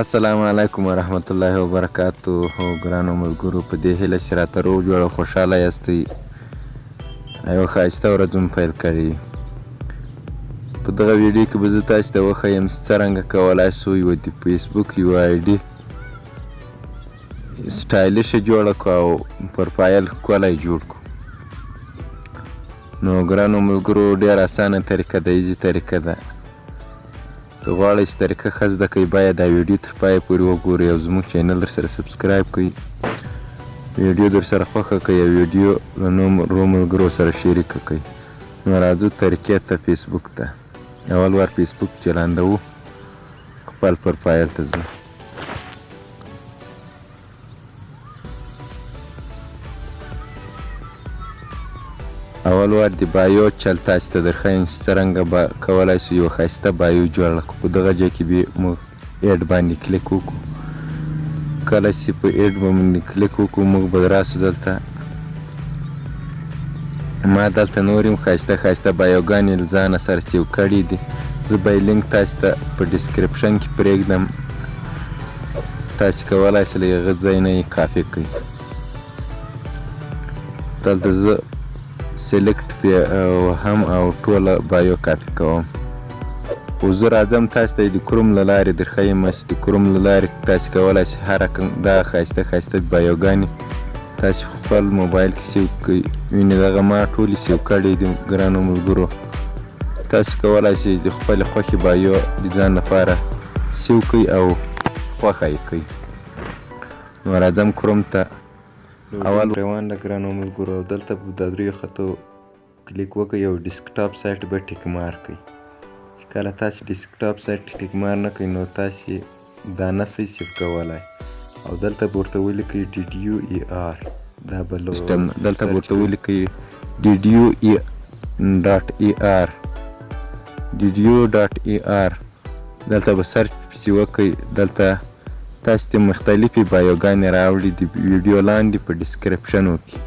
السلام علیکم ورحمت الله وبرکاته. ګرانو ملګرو، په دې هیله چې راته روغ جوړ او خوشحاله یاستئ. یوه ښایسته ورځ مو پیل کړې. په دغه ویډیو کې به زه تاسو ته وښیم چې څرنګه کولی شو یوه د فیسبوک یوه آیډي سټایلشه جوړه کړو او پروفایل ښکلی جوړ کړو. نو ګرانو ملګرو، ډېره اسانه طریقه ده، ایزي طریقه ده. که غواړئ چې طریقه ښه زده کړئ باید دا ویډیو تر پایه پورې وګورئ او زموږ چینل درسره سبسکرایب کړئ. ویډیو درسره خوښه کړئ او ویډیو له نورو ملګرو سره شریکه کړئ. نو راځو طریقې ته، فیسبوک ته. اول وار فیسبوک چلندوو، خپل پروفایل ته ځو. اول وار د بایو چل تاسو ته درښیم چې څرنګه به کولی شو یوه ښایسته بایو جوړه کړو. په دغه ځای کې به موږ ایډ باندې کلیک وکړو. کله چې په ایډ باندې کلیک وکړو موږ به راسو دلته. ما دلته نور هم ښایسته ښایسته بایوګانې له ځانه سره سیو کړي دي. زه به یې لینک تاسو ته په ډسکرپشن کې پرېږدم. تاسو کولی شئ له هغه ځای نه یې کاپي کړئ. دلته زه سلیکټ وهم او ټوله بایو کاپي کوم. خو زه راځم تاسو ته د کروم له لارې درښیم چې د کروم له لارې تاسو کولی شئ هر دغه ښایسته ښایسته بایوګانې تاسو خپل موبایل کې سیو کړئ. وینې دغه ما ټولې سیو کړي دي ګرانو ملګرو. تاسو کولی شئ د خپلې خوښې بایو د ځان لپاره سیو کړئ او خوښه یې کړئ. نو راځم کروم ته. اول روان ده ګرانو ملګرو، او دلته په دا دریو خطو کلیک وکړئ او ډیسکټاپ سایټ به ټیک مار کړئ. چې کله تاسو ډیسکټاپ سایټ ټیک مار نه کړئ نو تاسو دا نه شئ سیف کولی. او دلته به ورته ولیکئ DDUER. دا به دلته به ورته ولیکئ DDU.ER. دلته به سرچ پسې وکړئ. دلته تاسو ته مختلفې بایوګانې راوړي د ویډیو لاندې په ډسکرپشنو کې.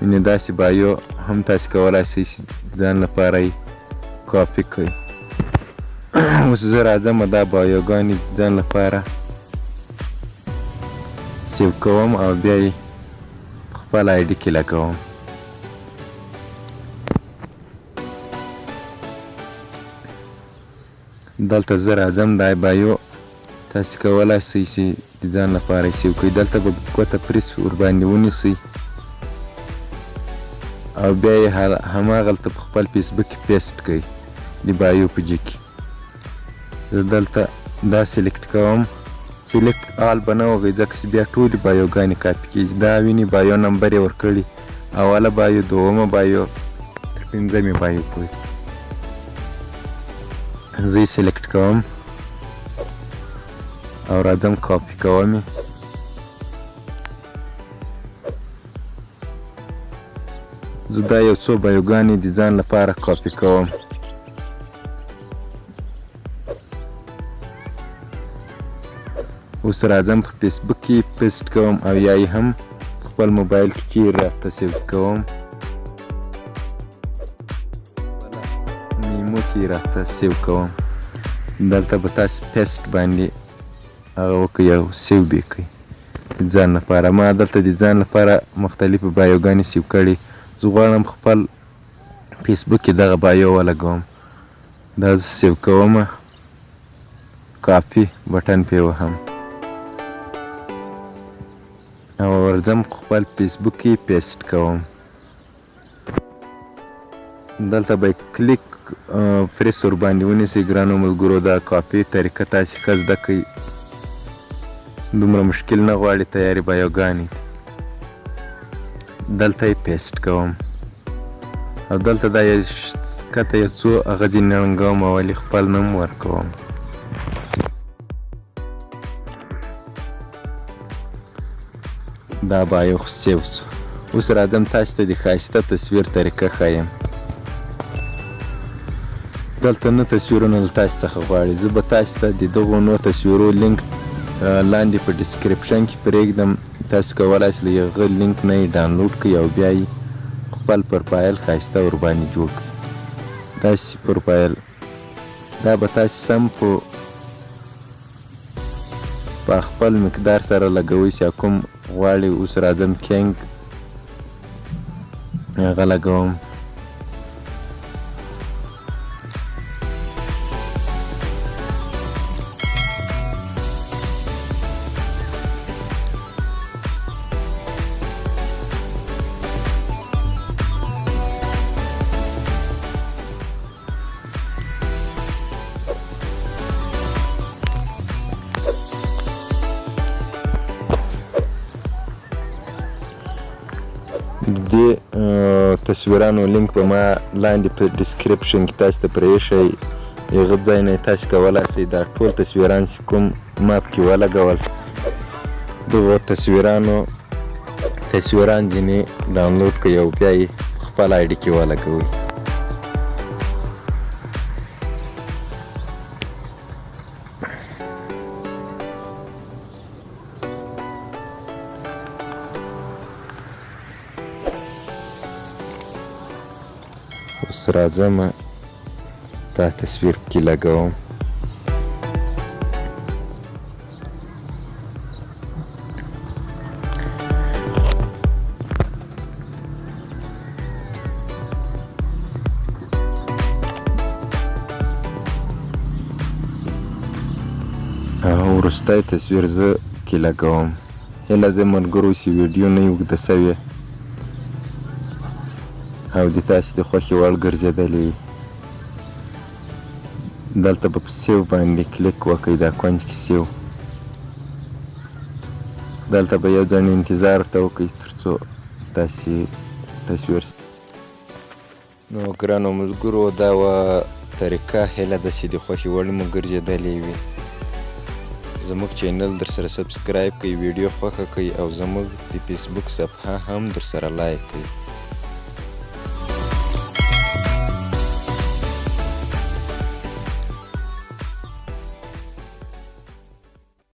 یعنې داسې بایو هم تاسو کولی شئ چې ځان لپاره یې کاپي کړئ. اوس زه راځم دا بایوګانې ځان لپاره سیو کوم او بیا یې خپل آیډي کې لګوم. دلته زه راځم دا بایو تاسو کولی شئ چې د ځان لپاره یې سیو کړئ. دلته به ګوته پریس ورباندې ونیسئ او بیا یې هماغلته په خپل فیسبوک کې پیسټ کړئ د بایو په جې کې. زه دلته دا سلیکټ کوم. سلیکټ آل به نه وکړئ ځکه چې بیا ټولې بایوګانې کاپي کېږي. دا وینئ بایو نمبر یې ورکړي، اوله بایو، دومه بایو، تر پنځمې بایو پورې. زه یې سلیکټ کوم او راځم کاپي کوم یې. زه دا یو څو بایوګانې د ځان لپاره کاپي کوم. اوس راځم په فیسبوک کې پیسټ کوم او یا یې هم خپل موبایل کې راته سیو کوم. میمو کې راته سیو کوم. دلته به تاسو پیسټ باندې هغه وکړئ او سیو به یې کړئ د ځان لپاره. ما دلته د ځان لپاره مختلفې بایوګانې سیو کړي. زه غواړم خپل فیسبوک کې دغه بایو ولګوم. دا زه سیو کوم، کاپي بټن پې وهم او ورځم خپل فیسبوک کې پیسټ کوم. دلته به کلیک پریس ورباندې ونیسئ ګرانو ملګرو. دا کاپي طریقه تاسې ښه زده کړئ، دومره مشکل نه غواړي. تیارې بایوګانې دلته یې پیسټ کوم او دلته دا ښکته یو څو هغه ځینې رنګوم او ولې خپل نوم ورکوم. دا بایو خو سیو شو. اوس راځم تاسو ته د ښایسته تصویر طریقه ښیم. دلته نه تصویرونه له تاسو څخه غواړي. زه به تاسو ته د دغو نو تصویرو لینک لاندې په ډسکرپشن کې پرېږدم. تاسو کولی شئ له هغه لینک نه یې ډاونلوډ کړئ او بیا یې خپل پروفایل ښایسته ورباندې جوړ کړئ. داسې پروفایل دا به تاسو سم په په خپل مقدار سره لګوئ چې کوم غواړئ. اوس راځم کینګ هغه لګوم. دې تصویرانو لینک به ما لاندې په ډسکریپشن کې تاسو ته پرېښی. هغه ځای نه تاسو کولی شئ دا ټول تصویران چې کوم ما پکې ولګول دغو تصویران ځینې ډاونلوډ کړئ او بیا یې خپل آی ډي کې ولګوئ. اوس راځم دا تصویر پکې لګوم. وروستی تصویر زه پکې لګوم. هیله ده ملګرو چې ویډیو نه وي اوږده سوې او د تاسې د خوښې وړ ګرځېدلې وي. دلته به په سیو باندې کلیک وکړئ، دا کونج کې سیو. دلته به یو ځل انتظار ورته وکړئ تر څو تاسې تصویر. نو ګرانو ملګرو دا وه طریقه. هیله ده چې د خوښې وړ مو ګرځېدلې وي. زموږ چینل در سره سبسکرایب کړئ، ویډیو خوښه کړئ او زموږ د فیسبوک صفحه هم در سره لایک کړئ.